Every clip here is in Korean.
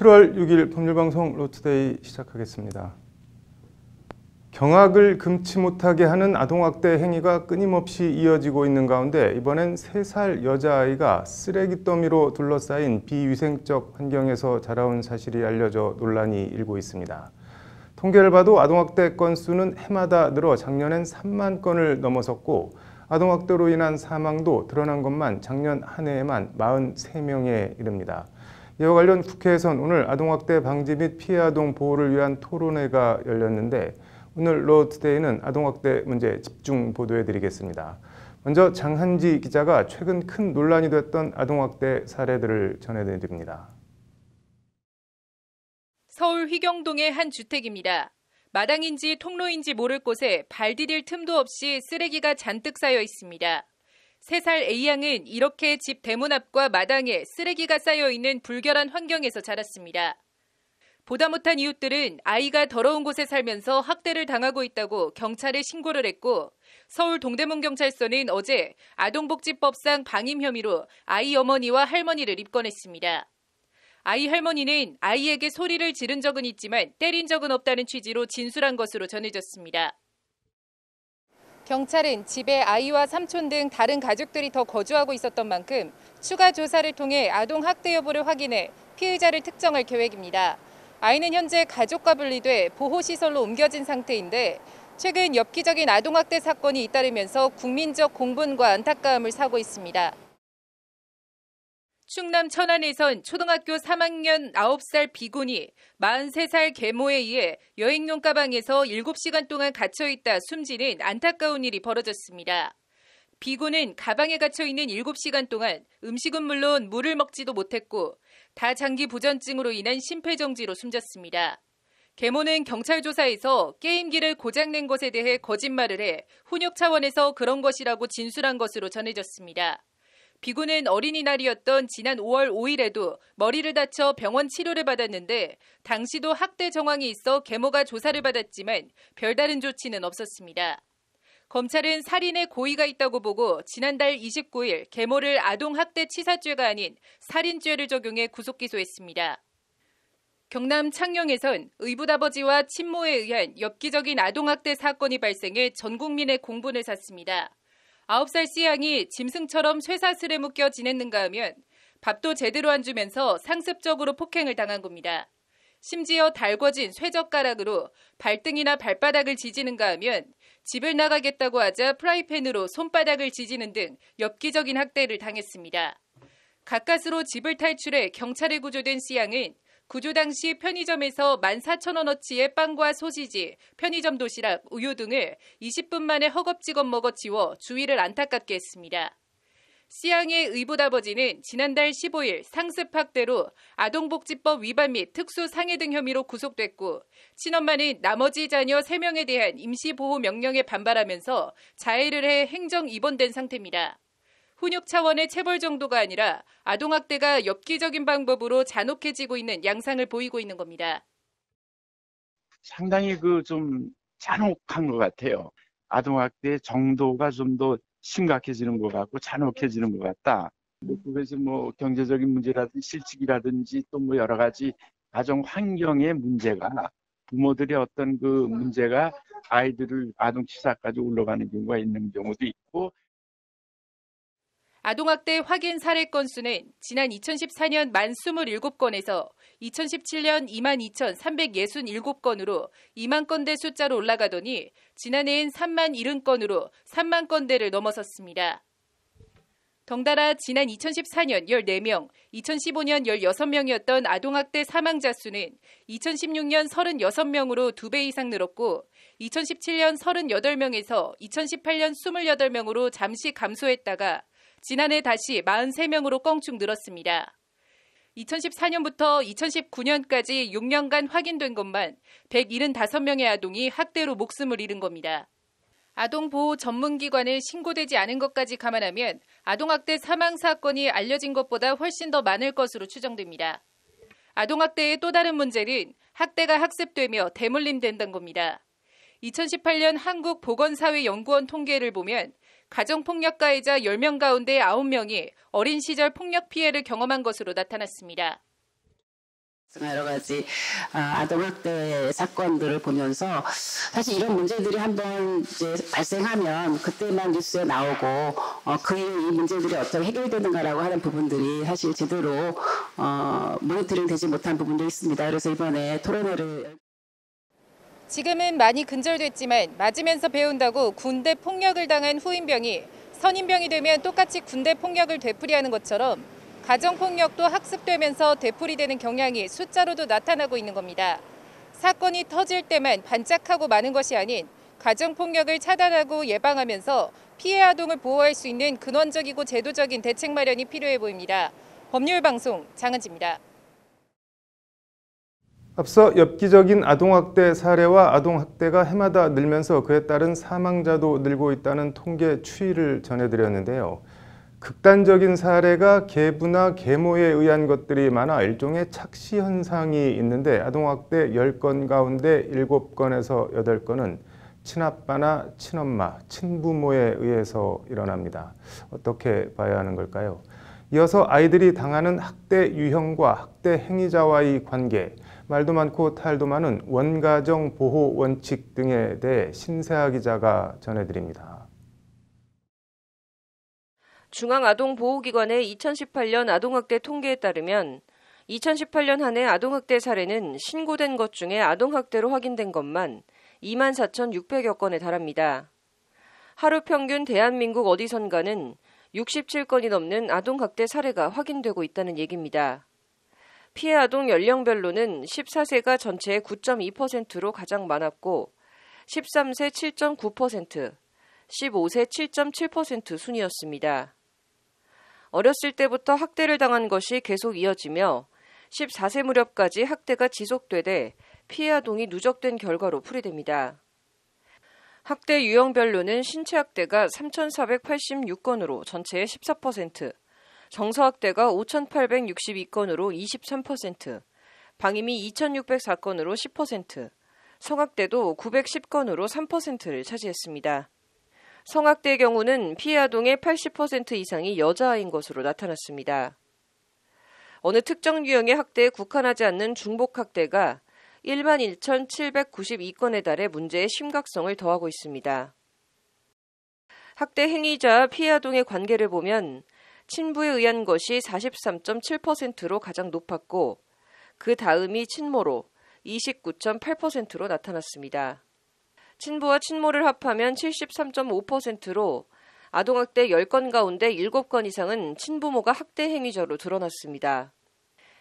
7월 6일 법률방송 로투데이 시작하겠습니다. 경악을 금치 못하게 하는 아동학대 행위가 끊임없이 이어지고 있는 가운데 이번엔 3살 여자아이가 쓰레기 더미로 둘러싸인 비위생적 환경에서 자라온 사실이 알려져 논란이 일고 있습니다. 통계를 봐도 아동학대 건수는 해마다 늘어 작년엔 3만 건을 넘어섰고 아동학대로 인한 사망도 드러난 것만 작년 한 해에만 43명에 이릅니다. 이와 관련 국회에선 오늘 아동학대 방지 및 피해 아동 보호를 위한 토론회가 열렸는데 오늘 로투데이는 아동학대 문제 집중 보도해드리겠습니다. 먼저 장한지 기자가 최근 큰 논란이 됐던 아동학대 사례들을 전해드립니다. 서울 휘경동의 한 주택입니다. 마당인지 통로인지 모를 곳에 발 디딜 틈도 없이 쓰레기가 잔뜩 쌓여 있습니다. 3살 A양은 이렇게 집 대문 앞과 마당에 쓰레기가 쌓여 있는 불결한 환경에서 자랐습니다. 보다 못한 이웃들은 아이가 더러운 곳에 살면서 학대를 당하고 있다고 경찰에 신고를 했고 서울 동대문경찰서는 어제 아동복지법상 방임 혐의로 아이 어머니와 할머니를 입건했습니다. 아이 할머니는 아이에게 소리를 지른 적은 있지만 때린 적은 없다는 취지로 진술한 것으로 전해졌습니다. 경찰은 집에 아이와 삼촌 등 다른 가족들이 더 거주하고 있었던 만큼 추가 조사를 통해 아동 학대 여부를 확인해 피해자를 특정할 계획입니다. 아이는 현재 가족과 분리돼 보호시설로 옮겨진 상태인데 최근 엽기적인 아동학대 사건이 잇따르면서 국민적 공분과 안타까움을 사고 있습니다. 충남 천안에선 초등학교 3학년 9살 비군이 43살 계모에 의해 여행용 가방에서 7시간 동안 갇혀있다 숨지는 안타까운 일이 벌어졌습니다. 비군은 가방에 갇혀있는 7시간 동안 음식은 물론 물을 먹지도 못했고 다장기 부전증으로 인한 심폐정지로 숨졌습니다. 계모는 경찰 조사에서 게임기를 고장낸 것에 대해 거짓말을 해 훈육 차원에서 그런 것이라고 진술한 것으로 전해졌습니다. 비군은 어린이날이었던 지난 5월 5일에도 머리를 다쳐 병원 치료를 받았는데 당시도 학대 정황이 있어 계모가 조사를 받았지만 별다른 조치는 없었습니다. 검찰은 살인의 고의가 있다고 보고 지난달 29일 계모를 아동학대 치사죄가 아닌 살인죄를 적용해 구속기소했습니다. 경남 창녕에선 의붓아버지와 친모에 의한 엽기적인 아동학대 사건이 발생해 전 국민의 공분을 샀습니다. 9살 C양이 짐승처럼 쇠사슬에 묶여 지냈는가 하면 밥도 제대로 안 주면서 상습적으로 폭행을 당한 겁니다. 심지어 달궈진 쇠젓가락으로 발등이나 발바닥을 지지는가 하면 집을 나가겠다고 하자 프라이팬으로 손바닥을 지지는 등 엽기적인 학대를 당했습니다. 가까스로 집을 탈출해 경찰에 구조된 C양은 구조 당시 편의점에서 14,000원어치의 빵과 소시지, 편의점 도시락, 우유 등을 20분 만에 허겁지겁 먹어 치워 주위를 안타깝게 했습니다. C양의 의붓아버지는 지난달 15일 상습학대로 아동복지법 위반 및 특수상해 등 혐의로 구속됐고 친엄마는 나머지 자녀 3명에 대한 임시보호 명령에 반발하면서 자해를 해 행정 입원된 상태입니다. 훈육 차원의 체벌 정도가 아니라 아동학대가 엽기적인 방법으로 잔혹해지고 있는 양상을 보이고 있는 겁니다. 상당히 좀 잔혹한 것 같아요. 아동학대의 정도가 좀 더 심각해지는 것 같고 잔혹해지는 것 같다. 그것이 경제적인 문제라든지 실직이라든지 또 여러 가지 가정 환경의 문제가 부모들의 어떤 그 문제가 아이들을 아동치사까지 올라가는 경우가 있는 경우도 있고. 아동학대 확인 사례 건수는 지난 2014년 1027건에서 2017년 22,367건으로 2만 건대 숫자로 올라가더니 지난해엔 3만 70건으로 3만 건대를 넘어섰습니다. 덩달아 지난 2014년 14명, 2015년 16명이었던 아동학대 사망자 수는 2016년 36명으로 2배 이상 늘었고 2017년 38명에서 2018년 28명으로 잠시 감소했다가 지난해 다시 43명으로 껑충 늘었습니다. 2014년부터 2019년까지 6년간 확인된 것만 175명의 아동이 학대로 목숨을 잃은 겁니다. 아동보호 전문기관에 신고되지 않은 것까지 감안하면 아동학대 사망 사건이 알려진 것보다 훨씬 더 많을 것으로 추정됩니다. 아동학대의 또 다른 문제는 학대가 학습되며 대물림된다는 겁니다. 2018년 한국보건사회연구원 통계를 보면 가정폭력 가해자 10명 가운데 9명이 어린 시절 폭력 피해를 경험한 것으로 나타났습니다. 여러 가지 아동학대 사건들을 보면서 사실 이런 문제들이 한번 이제 발생하면 그때만 뉴스에 나오고 그 이후 이 문제들이 어떻게 해결되는가라고 하는 부분들이 사실 제대로 모니터링 되지 못한 부분도 있습니다. 그래서 이번에 토론회를 지금은 많이 근절됐지만 맞으면서 배운다고 군대 폭력을 당한 후임병이 선임병이 되면 똑같이 군대 폭력을 되풀이하는 것처럼 가정폭력도 학습되면서 되풀이되는 경향이 숫자로도 나타나고 있는 겁니다. 사건이 터질 때만 반짝하고 마는 것이 아닌 가정폭력을 차단하고 예방하면서 피해 아동을 보호할 수 있는 근원적이고 제도적인 대책 마련이 필요해 보입니다. 법률방송 장은지입니다. 앞서 엽기적인 아동학대 사례와 아동학대가 해마다 늘면서 그에 따른 사망자도 늘고 있다는 통계 추이를 전해드렸는데요. 극단적인 사례가 계부나 계모에 의한 것들이 많아 일종의 착시 현상이 있는데 아동학대 10건 가운데 7건에서 8건은 친아빠나 친엄마, 친부모에 의해서 일어납니다. 어떻게 봐야 하는 걸까요? 이어서 아이들이 당하는 학대 유형과 학대 행위자와의 관계, 말도 많고 탈도 많은 원가정 보호 원칙 등에 대해 신세아 기자가 전해드립니다. 중앙아동보호기관의 2018년 아동학대 통계에 따르면 2018년 한 해 아동학대 사례는 신고된 것 중에 아동학대로 확인된 것만 24,600여 건에 달합니다. 하루 평균 대한민국 어디선가는 67건이 넘는 아동학대 사례가 확인되고 있다는 얘기입니다. 피해 아동 연령별로는 14세가 전체의 9.2%로 가장 많았고 13세 7.9%, 15세 7.7% 순이었습니다. 어렸을 때부터 학대를 당한 것이 계속 이어지며 14세 무렵까지 학대가 지속되되 피해 아동이 누적된 결과로 풀이됩니다. 학대 유형별로는 신체학대가 3,486건으로 전체의 14%, 정서학대가 5,862건으로 23%, 방임이 2,604건으로 10%, 성학대도 910건으로 3%를 차지했습니다. 성학대의 경우는 피해 아동의 80% 이상이 여자아이인 것으로 나타났습니다. 어느 특정 유형의 학대에 국한하지 않는 중복학대가 11,792건에 달해 문제의 심각성을 더하고 있습니다. 학대 행위자와 피해 아동의 관계를 보면 친부에 의한 것이 43.7%로 가장 높았고 그 다음이 친모로 29.8%로 나타났습니다. 친부와 친모를 합하면 73.5%로 아동학대 10건 가운데 7건 이상은 친부모가 학대 행위자로 드러났습니다.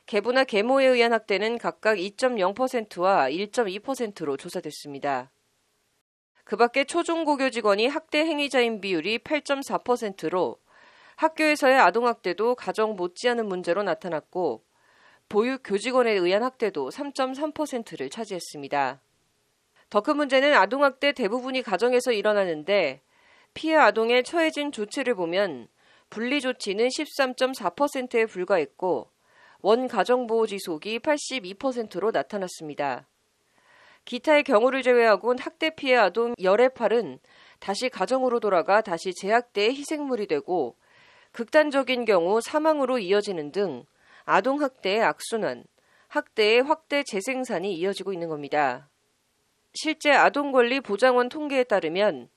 계부나 계모에 의한 학대는 각각 2.0%와 1.2%로 조사됐습니다. 그 밖에 초중고교 직원이 학대 행위자인 비율이 8.4%로 학교에서의 아동학대도 가정 못지않은 문제로 나타났고 보육 교직원에 의한 학대도 3.3%를 차지했습니다. 더 큰 문제는 아동학대 대부분이 가정에서 일어나는데 피해 아동의 처해진 조치를 보면 분리조치는 13.4%에 불과했고 원가정보호지속이 82%로 나타났습니다. 기타의 경우를 제외하고는 학대 피해 아동 열의 8은 다시 가정으로 돌아가 다시 재학대의 희생물이 되고 극단적인 경우 사망으로 이어지는 등 아동학대의 악순환, 학대의 확대 재생산이 이어지고 있는 겁니다. 실제 아동권리보장원 통계에 따르면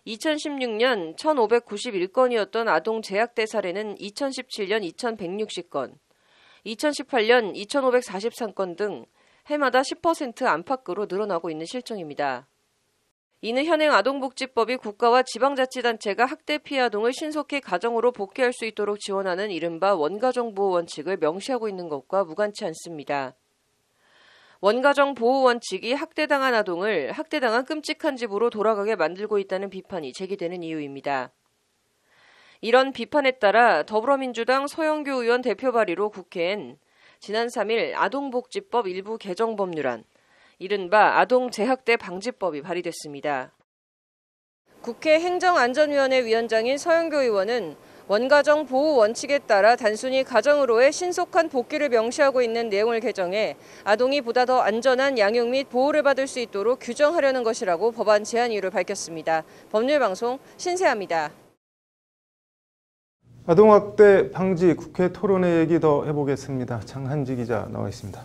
2016년 1,591건이었던 아동 재학대 사례는 2017년 2,160건, 2018년 2,543건 등 해마다 10% 안팎으로 늘어나고 있는 실정입니다. 이는 현행 아동복지법이 국가와 지방자치단체가 학대 피해 아동을 신속히 가정으로 복귀할 수 있도록 지원하는 이른바 원가정보호 원칙을 명시하고 있는 것과 무관치 않습니다. 원가정 보호 원칙이 학대당한 아동을 학대당한 끔찍한 집으로 돌아가게 만들고 있다는 비판이 제기되는 이유입니다. 이런 비판에 따라 더불어민주당 서영교 의원 대표 발의로 국회엔 지난 3일 아동복지법 일부 개정 법률안, 이른바 아동재학대 방지법이 발의됐습니다. 국회 행정안전위원회 위원장인 서영교 의원은 원가정 보호 원칙에 따라 단순히 가정으로의 신속한 복귀를 명시하고 있는 내용을 개정해 아동이 보다 더 안전한 양육 및 보호를 받을 수 있도록 규정하려는 것이라고 법안 제안 이유를 밝혔습니다. 법률방송 신세아입니다. 아동학대 방지 국회 토론회 얘기 더 해보겠습니다. 장한지 기자 나와 있습니다.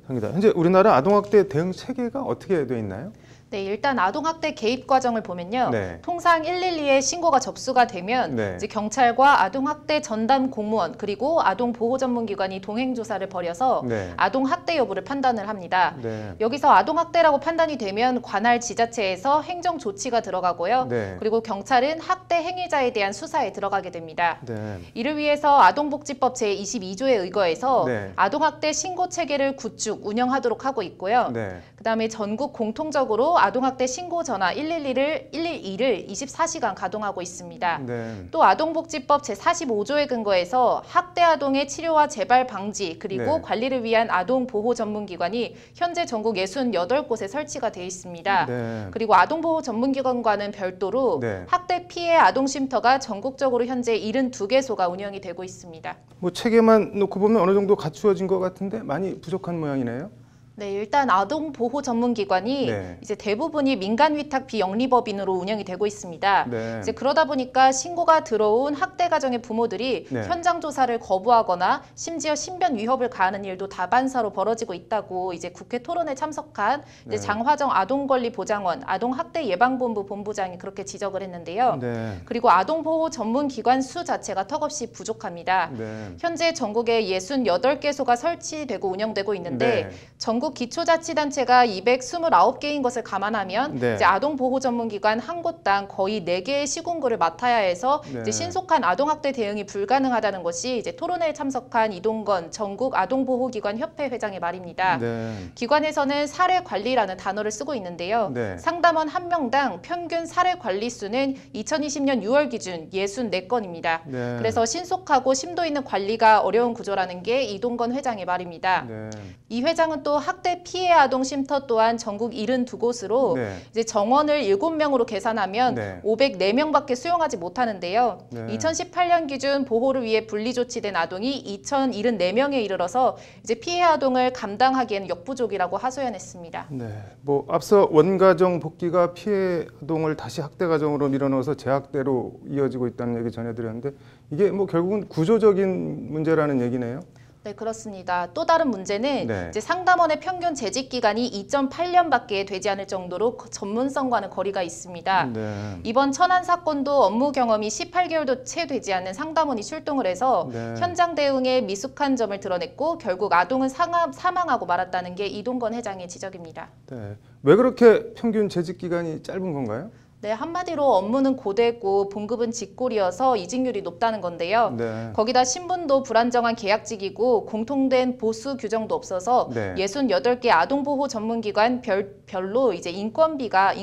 합니다. 현재 우리나라 아동학대 대응 체계가 어떻게 돼 있나요? 네, 일단 아동학대 개입 과정을 보면요. 네. 통상 112에 신고가 접수가 되면 네. 이제 경찰과 아동학대 전담 공무원 그리고 아동보호전문기관이 동행조사를 벌여서 네. 아동학대 여부를 판단을 합니다. 네. 여기서 아동학대라고 판단이 되면 관할 지자체에서 행정조치가 들어가고요. 네. 그리고 경찰은 학대 행위자에 대한 수사에 들어가게 됩니다. 네. 이를 위해서 아동복지법 제22조에 의거해서 네. 아동학대 신고 체계를 구축, 운영하도록 하고 있고요. 네. 그다음에 전국 공통적으로 아동학대 신고 전화 112를 24시간 가동하고 있습니다. 네. 또 아동복지법 제45조에 근거해서 학대 아동의 치료와 재발 방지 그리고 네. 관리를 위한 아동보호 전문기관이 현재 전국 68곳에 설치가 되어 있습니다. 네. 그리고 아동보호 전문기관과는 별도로 네. 학대 피해 아동쉼터가 전국적으로 현재 72개소가 운영이 되고 있습니다. 뭐 체계만 놓고 보면 어느 정도 갖추어진 것 같은데 많이 부족한 모양이네요. 네, 일단 아동보호 전문기관이 네. 이제 대부분이 민간위탁 비영리법인으로 운영이 되고 있습니다. 네. 이제 그러다 보니까 신고가 들어온 학대 가정의 부모들이 네. 현장 조사를 거부하거나 심지어 신변 위협을 가하는 일도 다반사로 벌어지고 있다고 이제 국회 토론에 참석한 이제 네. 장화정 아동권리보장원 아동학대예방본부 본부장이 그렇게 지적을 했는데요. 네. 그리고 아동보호 전문기관 수 자체가 턱없이 부족합니다. 네. 현재 전국에 68개소가 설치되고 운영되고 있는데 네. 전국 기초자치단체가 229개인 것을 감안하면 네. 이제 아동보호 전문기관 한 곳당 거의 4개의 시군구를 맡아야 해서 네. 이제 신속한 아동학대 대응이 불가능하다는 것이 이제 토론회에 참석한 이동건 전국 아동보호기관 협회 회장의 말입니다. 네. 기관에서는 사례 관리라는 단어를 쓰고 있는데요. 네. 상담원 한 명당 평균 사례 관리 수는 2020년 6월 기준 64건입니다. 네. 그래서 신속하고 심도 있는 관리가 어려운 구조라는 게 이동건 회장의 말입니다. 네. 이 회장은 또 학대 피해 아동 쉼터 또한 전국 72곳으로 네. 이제 정원을 7명으로 계산하면 네. 504명밖에 수용하지 못하는데요. 네. 2018년 기준 보호를 위해 분리 조치된 아동이 2074명에 이르러서 이제 피해 아동을 감당하기에는 역부족이라고 하소연했습니다. 네. 뭐 앞서 원가정 복귀가 피해 아동을 다시 학대 가정으로 밀어넣어서 재학대로 이어지고 있다는 얘기 전해드렸는데 이게 뭐 결국은 구조적인 문제라는 얘기네요. 네, 그렇습니다. 또 다른 문제는 네. 이제 상담원의 평균 재직 기간이 2.8년밖에 되지 않을 정도로 전문성과는 거리가 있습니다. 네. 이번 천안 사건도 업무 경험이 18개월도 채 되지 않는 상담원이 출동을 해서 네. 현장 대응에 미숙한 점을 드러냈고 결국 아동은 사망하고 말았다는 게 이동건 회장의 지적입니다. 네. 왜 그렇게 평균 재직 기간이 짧은 건가요? 네, 한마디로 업무는 고되고 봉급은 직골이어서 이직률이 높다는 건데요. 네. 거기다 신분도 불안정한 계약직이고 공통된 보수 규정도 없어서 네. 68개 아동보호 전문기관 별로 이제 인건비가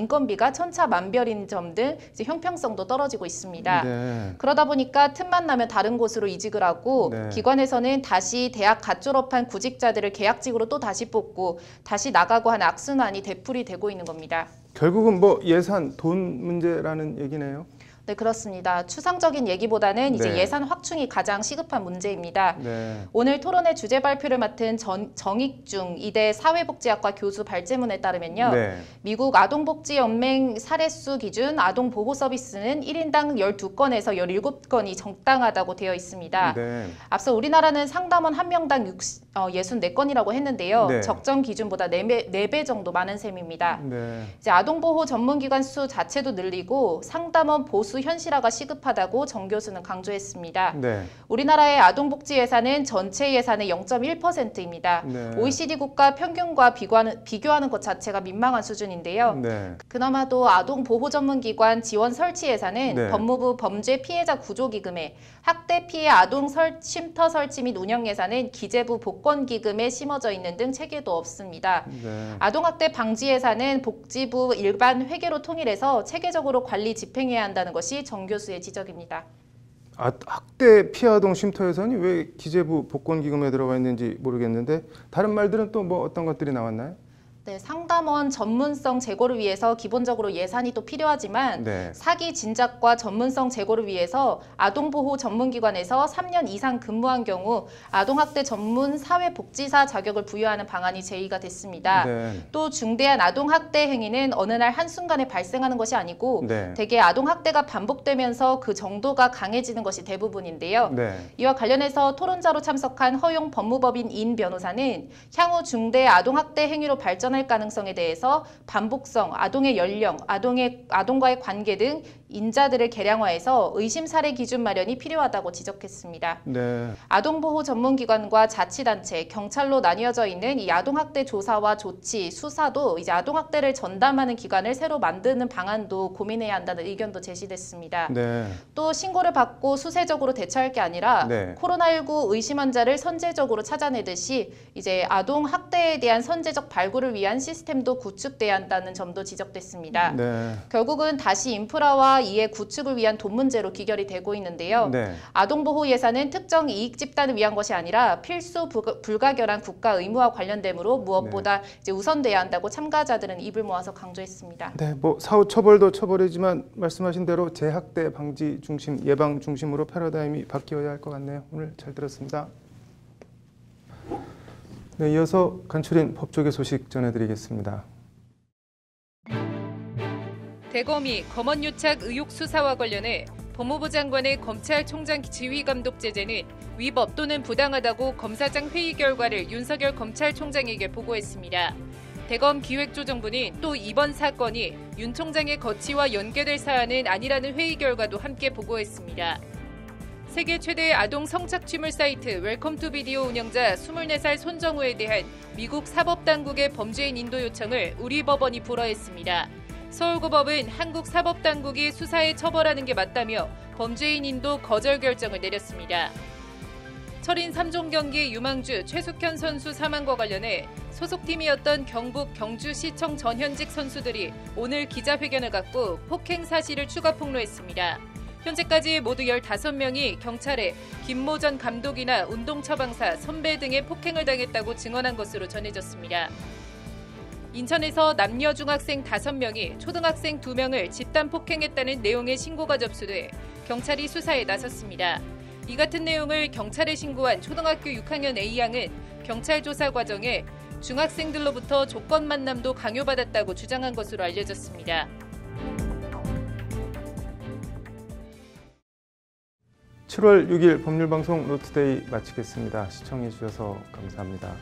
천차만별인 점 등 이제 형평성도 떨어지고 있습니다. 네. 그러다 보니까 틈만 나면 다른 곳으로 이직을 하고 네. 기관에서는 다시 대학 갓 졸업한 구직자들을 계약직으로 또 다시 뽑고 다시 나가고 하는 악순환이 되풀이되고 있는 겁니다. 결국은 뭐 예산, 돈 문제라는 얘기네요. 네, 그렇습니다. 추상적인 얘기보다는 이제 네. 예산 확충이 가장 시급한 문제입니다. 네. 오늘 토론회 주제 발표를 맡은 정익중 이대 사회복지학과 교수 발제문에 따르면요. 네. 미국 아동복지연맹 사례수 기준 아동보호 서비스는 1인당 12건에서 17건이 적당하다고 되어 있습니다. 네. 앞서 우리나라는 상담원 한 명당 64건이라고 했는데요. 네. 적정 기준보다 4배 정도 많은 셈입니다. 네. 이제 아동보호 전문기관 수 자체도 늘리고 상담원 보수 현실화가 시급하다고 정 교수는 강조했습니다. 네. 우리나라의 아동복지 예산은 전체 예산의 0.1%입니다. 네. OECD 국가 평균과 비교하는 것 자체가 민망한 수준인데요. 네. 그나마도 아동보호 전문기관 지원 설치 예산은 네. 법무부 범죄 피해자 구조기금에 학대 피해 아동 쉼터 설치 및 운영 예산은 기재부 복권기금에 심어져 있는 등 체계도 없습니다. 네. 아동학대 방지 예산은 복지부 일반 회계로 통일해서 체계적으로 관리 집행해야 한다는 것이 정 교수의 지적입니다. 학대 피해 아동 쉼터 예산이 왜 기재부 복권기금에 들어가 있는지 모르겠는데 다른 말들은 또 뭐 어떤 것들이 나왔나요? 네, 상담원 전문성 제고를 위해서 기본적으로 예산이 또 필요하지만 네. 사기 진작과 전문성 제고를 위해서 아동보호 전문기관에서 3년 이상 근무한 경우 아동학대 전문 사회복지사 자격을 부여하는 방안이 제의가 됐습니다. 네. 또 중대한 아동학대 행위는 어느 날 한순간에 발생하는 것이 아니고 네. 대개 아동학대가 반복되면서 그 정도가 강해지는 것이 대부분인데요. 네. 이와 관련해서 토론자로 참석한 허용 법무법인 인 변호사는 향후 중대 아동학대 행위로 발전할 가능성에 대해서 반복성, 아동의 연령, 아동과의 관계 등 인자들을 계량화해서 의심 사례 기준 마련이 필요하다고 지적했습니다. 네. 아동보호 전문기관과 자치단체, 경찰로 나뉘어져 있는 이 아동학대 조사와 조치, 수사도 이제 아동학대를 전담하는 기관을 새로 만드는 방안도 고민해야 한다는 의견도 제시됐습니다. 네. 또 신고를 받고 수세적으로 대처할 게 아니라 네. 코로나19 의심 환자를 선제적으로 찾아내듯이 이제 아동학대에 대한 선제적 발굴을 위한 시스템도 구축돼야 한다는 점도 지적됐습니다. 네. 결국은 다시 인프라와 이해 구축을 위한 돈 문제로 귀결이 되고 있는데요. 네. 아동보호 예산은 특정 이익 집단을 위한 것이 아니라 필수 불가결한 국가 의무와 관련되므로 무엇보다 이제 우선돼야 한다고 참가자들은 입을 모아서 강조했습니다. 네, 뭐 사후 처벌도 처벌이지만 말씀하신 대로 재학대 방지 중심, 예방 중심으로 패러다임이 바뀌어야 할 것 같네요. 오늘 잘 들었습니다. 네, 이어서 간추린 법조계 소식 전해드리겠습니다. 대검이 검언유착 의혹 수사와 관련해 법무부 장관의 검찰총장 지휘감독 제재는 위법 또는 부당하다고 검사장 회의 결과를 윤석열 검찰총장에게 보고했습니다. 대검 기획조정부는 또 이번 사건이 윤 총장의 거취와 연계될 사안은 아니라는 회의 결과도 함께 보고했습니다. 세계 최대의 아동 성착취물 사이트 웰컴 투 비디오 운영자 24살 손정우에 대한 미국 사법당국의 범죄인 인도 요청을 우리 법원이 불허했습니다. 서울고법은 한국 사법당국이 수사에 처벌하는 게 맞다며 범죄인 인도 거절 결정을 내렸습니다. 철인 3종 경기 유망주 최숙현 선수 사망과 관련해 소속팀이었던 경북 경주시청 전현직 선수들이 오늘 기자회견을 갖고 폭행 사실을 추가 폭로했습니다. 현재까지 모두 15명이 경찰에 김모 전 감독이나 운동처방사, 선배 등의 폭행을 당했다고 증언한 것으로 전해졌습니다. 인천에서 남녀 중학생 5명이 초등학생 2명을 집단 폭행했다는 내용의 신고가 접수돼 경찰이 수사에 나섰습니다. 이 같은 내용을 경찰에 신고한 초등학교 6학년 A양은 경찰 조사 과정에 중학생들로부터 조건 만남도 강요받았다고 주장한 것으로 알려졌습니다. 7월 6일 법률방송 로투데이 마치겠습니다. 시청해 주셔서 감사합니다.